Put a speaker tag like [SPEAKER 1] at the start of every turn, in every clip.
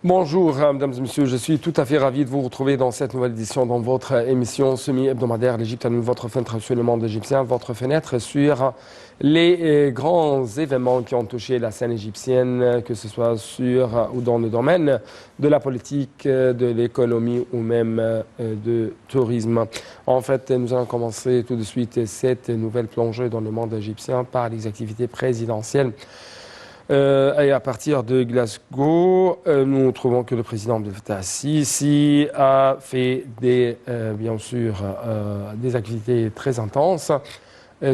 [SPEAKER 1] Bonjour, mesdames et messieurs. Je suis tout à fait ravi de vous retrouver dans cette nouvelle édition dans votre émission semi-hebdomadaire L'Égypte à nous, votre fenêtre sur le monde égyptien, votre fenêtre sur les grands événements qui ont touché la scène égyptienne, que ce soit sur ou dans le domaine de la politique, de l'économie ou même de tourisme. En fait, nous allons commencer tout de suite cette nouvelle plongée dans le monde égyptien par les activités présidentielles. Et à partir de Glasgow, nous trouvons que le président Abdel Fattah al-Sisi a fait bien sûr des activités très intenses,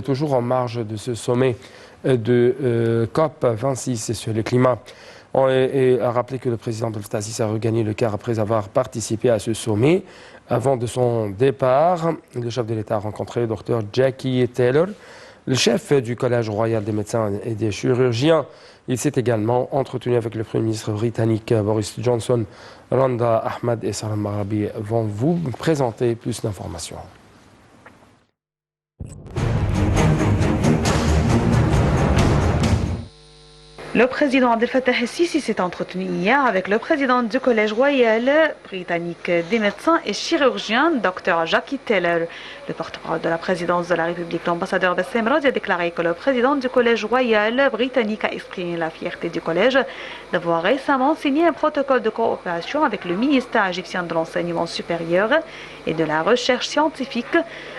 [SPEAKER 1] toujours en marge de ce sommet de COP 26 sur le climat. On a rappelé que le président Abdel Fattah al-Sisi a regagné le Caire après avoir participé à ce sommet. Avant de son départ, le chef de l'État a rencontré le Dr Jackie Taylor, le chef du Collège royal des médecins et des chirurgiens. Il s'est également entretenu avec le Premier ministre britannique Boris Johnson. Randa Ahmad et Salam Marabi vont vous présenter plus d'informations.
[SPEAKER 2] Le président Abdel Fattah al-Sisi s'est entretenu hier avec le président du Collège royal britannique des médecins et chirurgiens, Dr Jackie Taylor. Le porte-parole de la présidence de la République, l'ambassadeur Bassem Radji, a déclaré que le président du Collège royal britannique a exprimé la fierté du collège d'avoir récemment signé un protocole de coopération avec le ministère égyptien de l'enseignement supérieur et de la recherche scientifique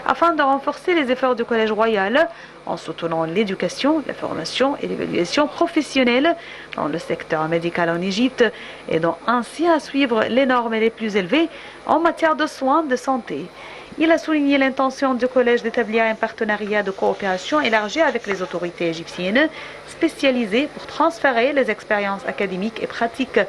[SPEAKER 2] afin de renforcer les efforts du Collège royal en soutenant l'éducation, la formation et l'évaluation professionnelle dans le secteur médical en Égypte, aidant ainsi à suivre les normes les plus élevées en matière de soins de santé. Il a souligné l'intention du collège d'établir un partenariat de coopération élargi avec les autorités égyptiennes spécialisées pour transférer les expériences académiques et pratiques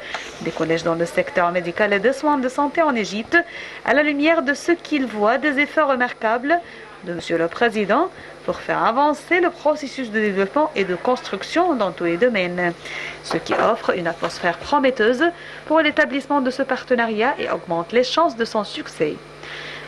[SPEAKER 2] des collèges dans le secteur médical et des soins de santé en Égypte, à la lumière de ce qu'il voit des efforts remarquables de Monsieur le Président pour faire avancer le processus de développement et de construction dans tous les domaines, ce qui offre une atmosphère prometteuse pour l'établissement de ce partenariat et augmente les chances de son succès.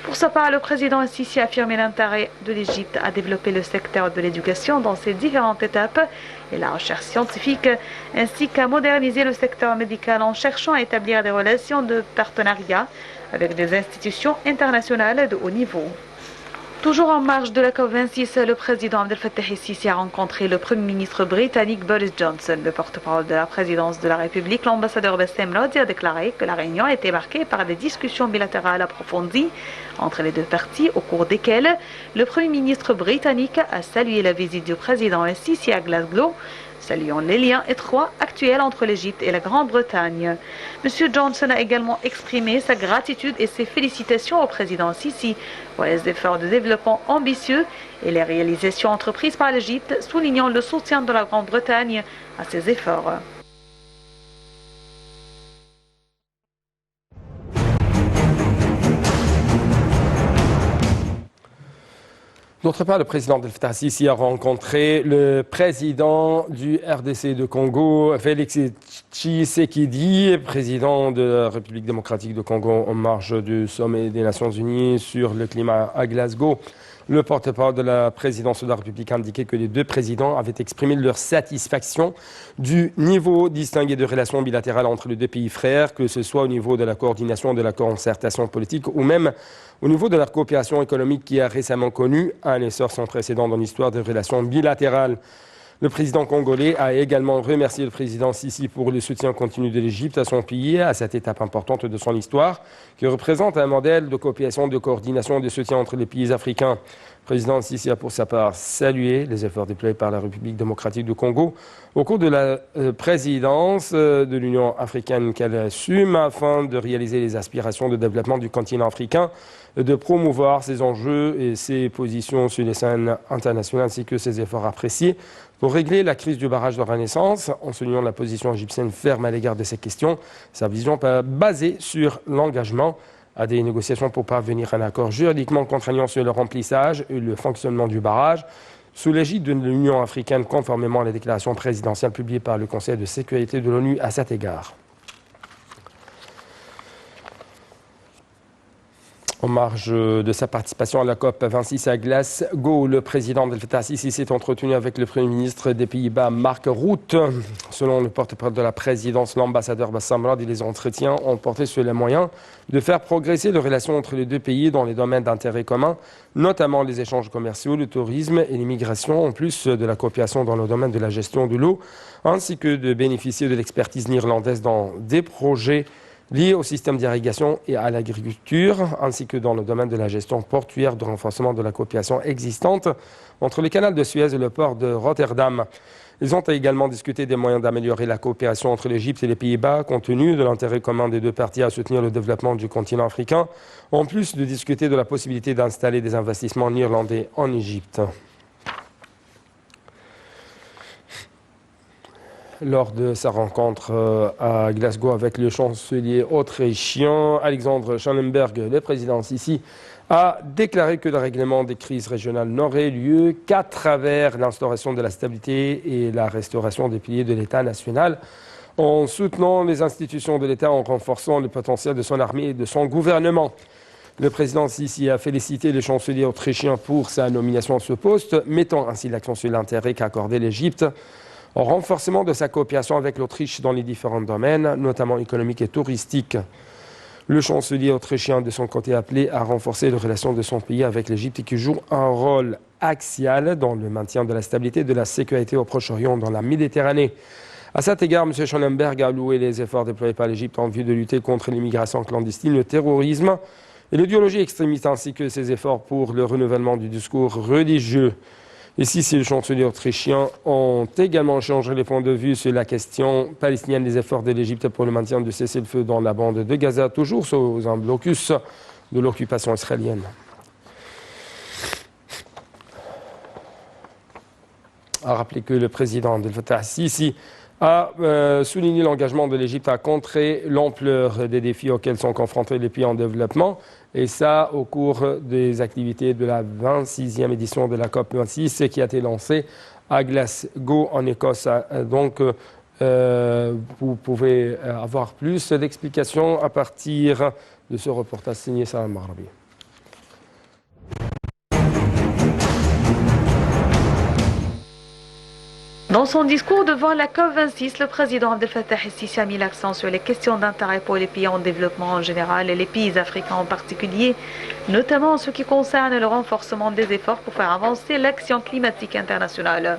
[SPEAKER 2] Pour sa part, le président al-Sisi a affirmé l'intérêt de l'Égypte à développer le secteur de l'éducation dans ses différentes étapes et la recherche scientifique, ainsi qu'à moderniser le secteur médical en cherchant à établir des relations de partenariat avec des institutions internationales de haut niveau. Toujours en marge de la COP26, le président Abdel Fattah al-Sisi a rencontré le Premier ministre britannique Boris Johnson. Le porte-parole de la présidence de la République, l'ambassadeur Bassem Radji, a déclaré que la réunion a été marquée par des discussions bilatérales approfondies entre les deux parties, au cours desquelles le Premier ministre britannique a salué la visite du président al-Sisi à Glasgow, saluant les liens étroits actuels entre l'Égypte et la Grande-Bretagne. M. Johnson a également exprimé sa gratitude et ses félicitations au président Sisi pour les efforts de développement ambitieux et les réalisations entreprises par l'Égypte, soulignant le soutien de la Grande-Bretagne à ces efforts.
[SPEAKER 1] D'autre part, le président Abdel Fattah al-Sisi a rencontré le président du RDC de Congo, Félix Tshisekedi, président de la République démocratique de Congo en marge du sommet des Nations Unies sur le climat à Glasgow. Le porte-parole de la présidence de la République a indiqué que les deux présidents avaient exprimé leur satisfaction du niveau distingué de relations bilatérales entre les deux pays frères, que ce soit au niveau de la coordination de la concertation politique ou même au niveau de la coopération économique qui a récemment connu un essor sans précédent dans l'histoire des relations bilatérales. Le président congolais a également remercié le président Sisi pour le soutien continu de l'Égypte à son pays, à cette étape importante de son histoire, qui représente un modèle de coopération, de coordination et de soutien entre les pays africains. Le président Sisi a pour sa part salué les efforts déployés par la République démocratique du Congo au cours de la présidence de l'Union africaine qu'elle assume afin de réaliser les aspirations de développement du continent africain, de promouvoir ses enjeux et ses positions sur les scènes internationales ainsi que ses efforts appréciés pour régler la crise du barrage de Renaissance, en soulignant la position égyptienne ferme à l'égard de ces questions. Sa vision basée sur l'engagement à des négociations pour parvenir à un accord juridiquement contraignant sur le remplissage et le fonctionnement du barrage, sous l'égide de l'Union africaine, conformément à la déclaration présidentielle publiée par le Conseil de sécurité de l'ONU à cet égard. En marge de sa participation à la COP26 à Glasgow, le président Abdel Fattah el-Sisi s'est entretenu avec le Premier ministre des Pays-Bas, Mark Rutte. Selon le porte-parole de la présidence, l'ambassadeur Bassam Radi, les entretiens ont porté sur les moyens de faire progresser les relations entre les deux pays dans les domaines d'intérêt commun, notamment les échanges commerciaux, le tourisme et l'immigration, en plus de la coopération dans le domaine de la gestion de l'eau, ainsi que de bénéficier de l'expertise néerlandaise dans des projets liés au système d'irrigation et à l'agriculture, ainsi que dans le domaine de la gestion portuaire, de renforcement de la coopération existante entre le canal de Suez et le port de Rotterdam. Ils ont également discuté des moyens d'améliorer la coopération entre l'Égypte et les Pays-Bas, compte tenu de l'intérêt commun des deux parties à soutenir le développement du continent africain, en plus de discuter de la possibilité d'installer des investissements néerlandais en Égypte. Lors de sa rencontre à Glasgow avec le chancelier autrichien Alexander Schallenberg, le président Sisi a déclaré que le règlement des crises régionales n'aurait lieu qu'à travers l'instauration de la stabilité et la restauration des piliers de l'État national, en soutenant les institutions de l'État, en renforçant le potentiel de son armée et de son gouvernement. Le président Sisi a félicité le chancelier autrichien pour sa nomination à ce poste, mettant ainsi l'accent sur l'intérêt qu'a accordé l'Égypte au renforcement de sa coopération avec l'Autriche dans les différents domaines, notamment économiques et touristiques. Le chancelier autrichien, de son côté, a appelé à renforcer les relations de son pays avec l'Égypte, qui joue un rôle axial dans le maintien de la stabilité et de la sécurité au Proche-Orient, dans la Méditerranée. À cet égard, M. Schallenberg a loué les efforts déployés par l'Égypte en vue de lutter contre l'immigration clandestine, le terrorisme et l'idéologie extrémiste, ainsi que ses efforts pour le renouvellement du discours religieux. Ici, les chanceliers autrichiens ont également changé les points de vue sur la question palestinienne, les efforts de l'Égypte pour le maintien du cessez-le-feu dans la bande de Gaza, toujours sous un blocus de l'occupation israélienne. A rappelé que le président Abdel Fattah el-Sisi a souligné l'engagement de l'Égypte à contrer l'ampleur des défis auxquels sont confrontés les pays en développement, et ça au cours des activités de la 26e édition de la COP26 qui a été lancée à Glasgow en Écosse. Donc, vous pouvez avoir plus d'explications à partir de ce reportage signé Salam Marabi.
[SPEAKER 2] Dans son discours devant la COP26, le président Abdel Fattah el-Sisi a mis l'accent sur les questions d'intérêt pour les pays en développement en général et les pays africains en particulier, notamment en ce qui concerne le renforcement des efforts pour faire avancer l'action climatique internationale.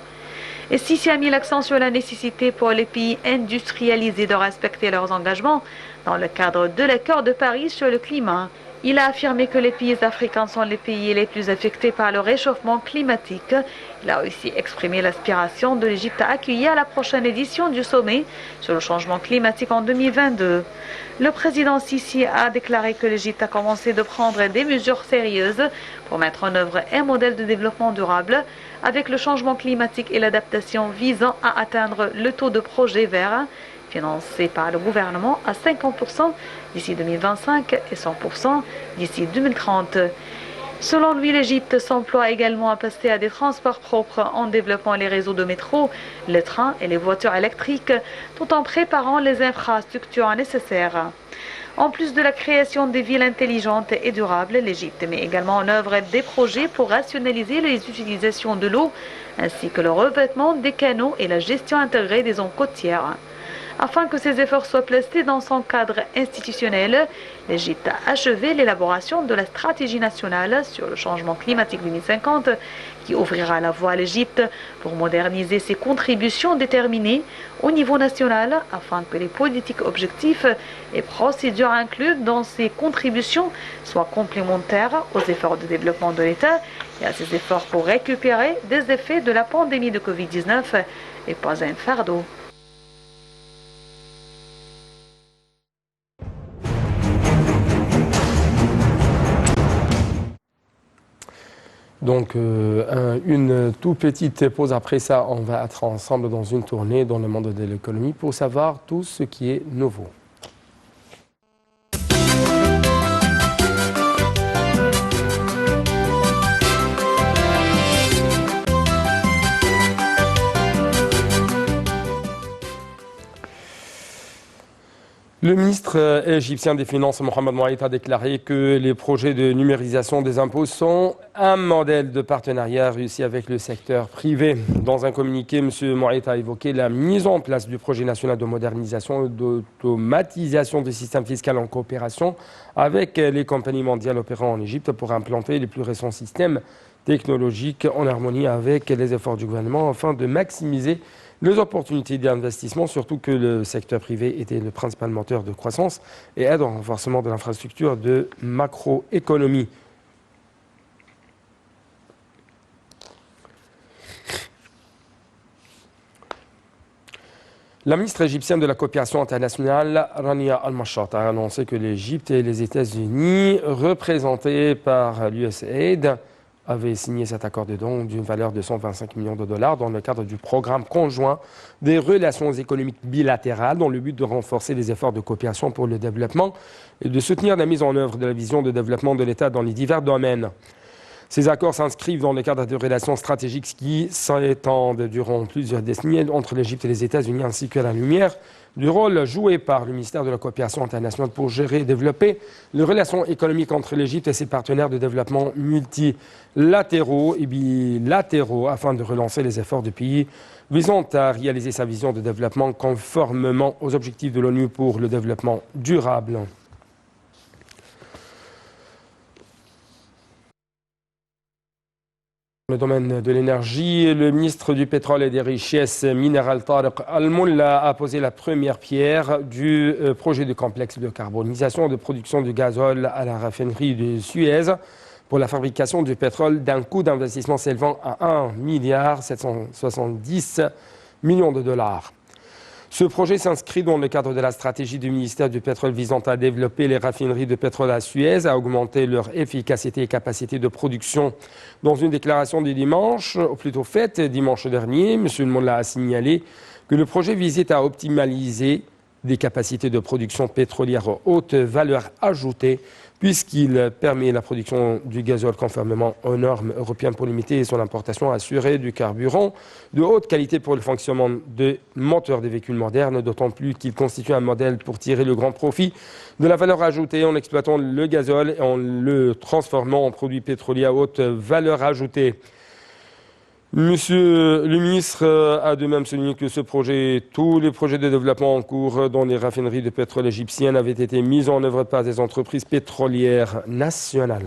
[SPEAKER 2] El-Sisi a mis l'accent sur la nécessité pour les pays industrialisés de respecter leurs engagements dans le cadre de l'accord de Paris sur le climat. Il a affirmé que les pays africains sont les pays les plus affectés par le réchauffement climatique. Il a aussi exprimé l'aspiration de l'Égypte à accueillir la prochaine édition du sommet sur le changement climatique en 2022. Le président Sisi a déclaré que l'Égypte a commencé de prendre des mesures sérieuses pour mettre en œuvre un modèle de développement durable avec le changement climatique et l'adaptation visant à atteindre le taux de projet vert financé par le gouvernement à 50% d'ici 2025 et 100% d'ici 2030. Selon lui, l'Égypte s'emploie également à passer à des transports propres en développant les réseaux de métro, les trains et les voitures électriques, tout en préparant les infrastructures nécessaires. En plus de la création des villes intelligentes et durables, l'Égypte met également en œuvre des projets pour rationaliser les utilisations de l'eau, ainsi que le revêtement des canaux et la gestion intégrée des zones côtières. Afin que ces efforts soient placés dans son cadre institutionnel, l'Égypte a achevé l'élaboration de la stratégie nationale sur le changement climatique 2050 qui ouvrira la voie à l'Égypte pour moderniser ses contributions déterminées au niveau national afin que les politiques, objectifs et procédures incluses dans ces contributions soient complémentaires aux efforts de développement de l'État et à ses efforts pour récupérer des effets de la pandémie de Covid-19 et pas un fardeau.
[SPEAKER 1] Donc, une toute petite pause. Après ça, on va être ensemble dans une tournée dans le monde de l'économie pour savoir tout ce qui est nouveau. Le ministre égyptien des Finances, Mohamed Moaït, a déclaré que les projets de numérisation des impôts sont un modèle de partenariat réussi avec le secteur privé. Dans un communiqué, M. Moaït a évoqué la mise en place du projet national de modernisation et d'automatisation du système fiscal en coopération avec les compagnies mondiales opérant en Égypte pour implanter les plus récents systèmes technologiques en harmonie avec les efforts du gouvernement afin de maximiser les opportunités d'investissement, surtout que le secteur privé était le principal moteur de croissance et aide au renforcement de l'infrastructure de macroéconomie. La ministre égyptienne de la coopération internationale, Rania Al-Mashat, a annoncé que l'Égypte et les États-Unis, représentés par l'USAID, avait signé cet accord de don d'une valeur de 125 millions de dollars dans le cadre du programme conjoint des relations économiques bilatérales dans le but de renforcer les efforts de coopération pour le développement et de soutenir la mise en œuvre de la vision de développement de l'État dans les divers domaines. Ces accords s'inscrivent dans le cadre de relations stratégiques qui s'étendent durant plusieurs décennies entre l'Égypte et les États-Unis, ainsi que la lumière du rôle joué par le ministère de la Coopération internationale pour gérer et développer les relations économiques entre l'Égypte et ses partenaires de développement multilatéraux et bilatéraux afin de relancer les efforts du pays visant à réaliser sa vision de développement conformément aux objectifs de l'ONU pour le développement durable. Dans le domaine de l'énergie, le ministre du Pétrole et des Richesses minérales, Tariq Al-Molla, a posé la première pierre du projet de complexe de carbonisation de production de gazole à la raffinerie de Suez pour la fabrication du pétrole d'un coût d'investissement s'élevant à 1,770 milliard de dollars. Ce projet s'inscrit dans le cadre de la stratégie du ministère du Pétrole visant à développer les raffineries de pétrole à Suez, à augmenter leur efficacité et capacité de production. Dans une déclaration du dimanche, ou plutôt faite dimanche dernier, M. Molla a signalé que le projet visait à optimaliser des capacités de production pétrolière haute valeur ajoutée, puisqu'il permet la production du gazole conformément aux normes européennes pour limiter son importation, assurer du carburant de haute qualité pour le fonctionnement des moteurs des véhicules modernes, d'autant plus qu'il constitue un modèle pour tirer le grand profit de la valeur ajoutée en exploitant le gazole et en le transformant en produits pétroliers à haute valeur ajoutée. Monsieur le ministre a de même souligné que tous les projets de développement en cours dans les raffineries de pétrole égyptiennes avaient été mis en œuvre par des entreprises pétrolières nationales.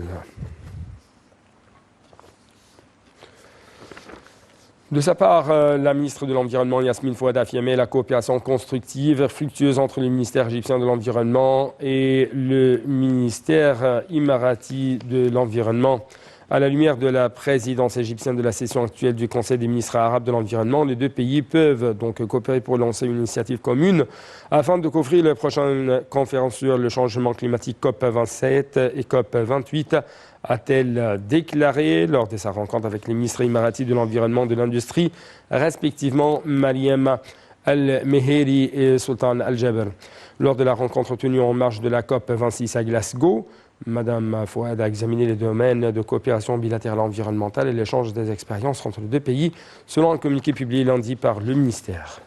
[SPEAKER 1] De sa part, la ministre de l'Environnement, Yasmine Fouad, a affirmé la coopération constructive, fructueuse entre le ministère égyptien de l'Environnement et le ministère émirati de l'Environnement. À la lumière de la présidence égyptienne de la session actuelle du Conseil des ministres arabes de l'environnement, les deux pays peuvent donc coopérer pour lancer une initiative commune afin de couvrir les prochaines conférences sur le changement climatique COP27 et COP28, a-t-elle déclaré lors de sa rencontre avec les ministres émiratis de l'environnement et de l'industrie, respectivement Mariam Al-Meheri et Sultan Al-Jaber. Lors de la rencontre tenue en marge de la COP26 à Glasgow, Madame Fouad a examiné les domaines de coopération bilatérale environnementale et l'échange des expériences entre les deux pays, selon un communiqué publié lundi par le ministère.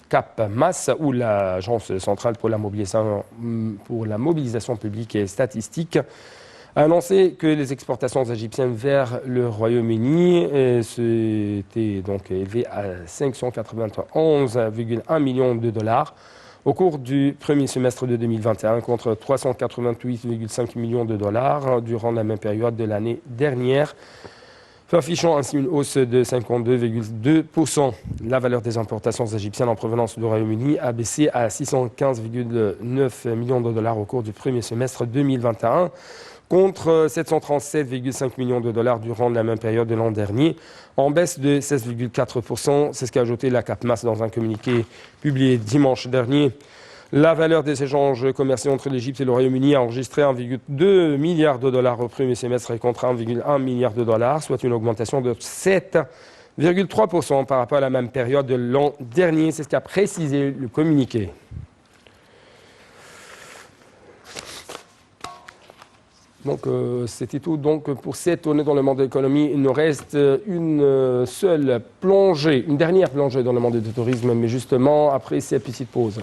[SPEAKER 1] CAPMAS, ou l'Agence centrale pour la mobilisation publique et statistique, a annoncé que les exportations égyptiennes vers le Royaume-Uni s'étaient donc élevées à 591,1 millions de dollars au cours du premier semestre de 2021 contre 388,5 millions de dollars durant la même période de l'année dernière, affichant ainsi une hausse de 52,2%. La valeur des importations égyptiennes en provenance du Royaume-Uni a baissé à 615,9 millions de dollars au cours du premier semestre 2021, contre 737,5 millions de dollars durant la même période de l'an dernier, en baisse de 16,4%. C'est ce qu'a ajouté la CAPMAS dans un communiqué publié dimanche dernier. La valeur des échanges commerciaux entre l'Égypte et le Royaume-Uni a enregistré 1,2 milliard de dollars au premier semestre contre 1,1 milliard de dollars, soit une augmentation de 7,3% par rapport à la même période de l'an dernier. C'est ce qu'a précisé le communiqué. Donc, c'était tout donc, pour cette tournée dans le monde de l'économie. Il nous reste une seule plongée, une dernière plongée dans le monde du tourisme, mais justement après cette petite pause.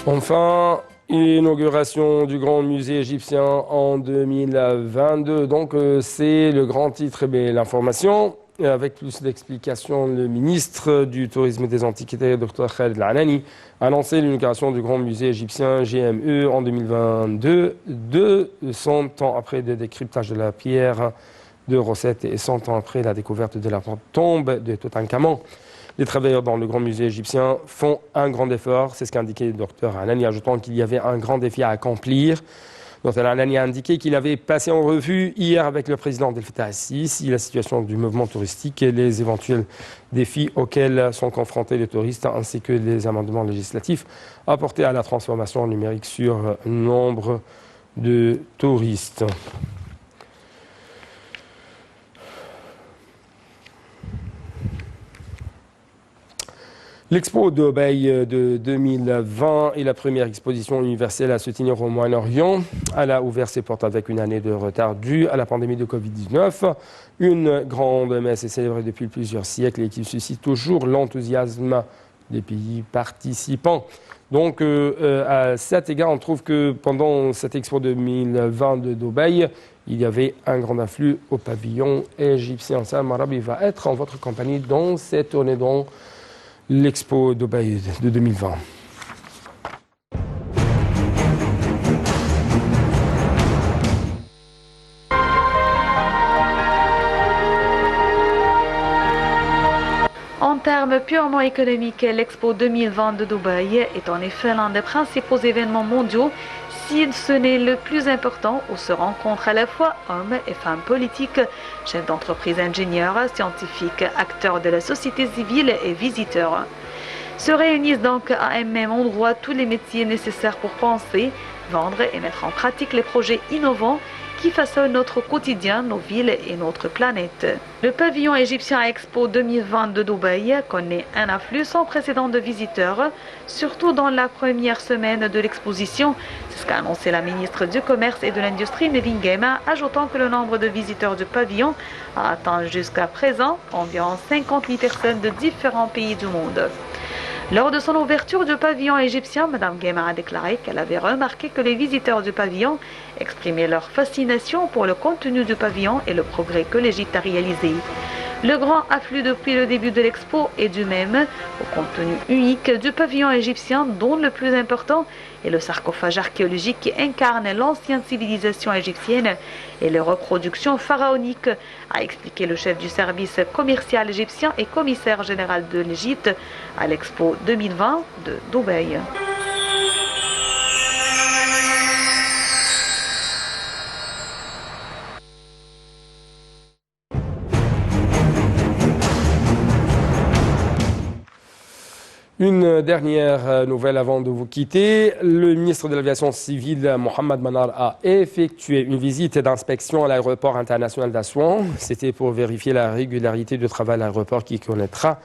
[SPEAKER 1] Enfin, inauguration du Grand Musée égyptien en 2022. Donc, c'est le grand titre et l'information. Avec plus d'explications, le ministre du Tourisme et des Antiquités, Dr Khaled Al-Anani, a annoncé l'inauguration du Grand Musée égyptien GME en 2022, 200 ans après le décryptage de la pierre de Rosette et 100 ans après la découverte de la tombe de Toutankhamon. Les travailleurs dans le Grand Musée égyptien font un grand effort, c'est ce qu'a indiqué le docteur Al-Anani, ajoutant qu'il y avait un grand défi à accomplir. Le docteur Al-Anani a indiqué qu'il avait passé en revue hier avec le président Abdel Fattah el-Sisi la situation du mouvement touristique et les éventuels défis auxquels sont confrontés les touristes, ainsi que les amendements législatifs apportés à la transformation numérique sur nombre de touristes. L'Expo d'Dubaï de 2020 est la première exposition universelle à se tenir au Moyen-Orient. Elle a ouvert ses portes avec une année de retard due à la pandémie de Covid-19. Une grande messe est célébrée depuis plusieurs siècles et qui suscite toujours l'enthousiasme des pays participants. Donc, à cet égard, on trouve que pendant cette Expo 2020 de Dubaï, il y avait un grand afflux au pavillon égyptien. Salman Marabi va être en votre compagnie dans cette tournée dans l'Expo Dubaï de 2020.
[SPEAKER 2] En termes purement économiques, l'Expo 2020 de Dubaï est en effet l'un des principaux événements mondiaux, si ce n'est le plus important, où se rencontrent à la fois hommes et femmes politiques, chefs d'entreprise, ingénieurs, scientifiques, acteurs de la société civile et visiteurs. Se réunissent donc à un même endroit tous les métiers nécessaires pour penser, vendre et mettre en pratique les projets innovants qui façonnent notre quotidien, nos villes et notre planète. Le pavillon égyptien Expo 2020 de Dubaï connaît un afflux sans précédent de visiteurs, surtout dans la première semaine de l'exposition. C'est ce qu'a annoncé la ministre du Commerce et de l'Industrie, Nevin Gaima, ajoutant que le nombre de visiteurs du pavillon a atteint jusqu'à présent environ 50 000 personnes de différents pays du monde. Lors de son ouverture du pavillon égyptien, Mme Gaima a déclaré qu'elle avait remarqué que les visiteurs du pavillon exprimaient leur fascination pour le contenu du pavillon et le progrès que l'Égypte a réalisé. Le grand afflux depuis le début de l'expo est dû même au contenu unique du pavillon égyptien, dont le plus important est le sarcophage archéologique qui incarne l'ancienne civilisation égyptienne et les reproductions pharaoniques, a expliqué le chef du service commercial égyptien et commissaire général de l'Égypte à l'Expo 2020 de Dubaï.
[SPEAKER 1] Une dernière nouvelle avant de vous quitter. Le ministre de l'Aviation civile, Mohamed Manar, a effectué une visite d'inspection à l'aéroport international d'Assouan. C'était pour vérifier la régularité du travail à l'aéroport qui connaîtra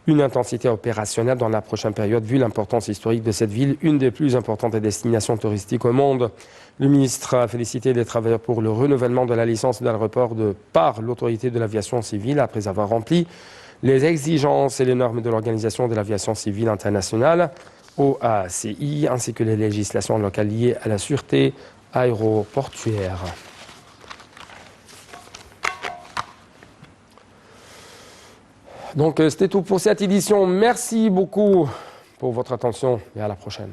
[SPEAKER 1] une intensité opérationnelle dans la prochaine période, vu l'importance historique de cette ville, une des plus importantes destinations touristiques au monde. Le ministre a félicité les travailleurs pour le renouvellement de la licence de l'aéroport par l'autorité de l'aviation civile après avoir rempli les exigences et les normes de l'Organisation de l'aviation civile internationale, OACI, ainsi que les législations locales liées à la sûreté aéroportuaire. Donc, c'était tout pour cette édition. Merci beaucoup pour votre attention et à la prochaine.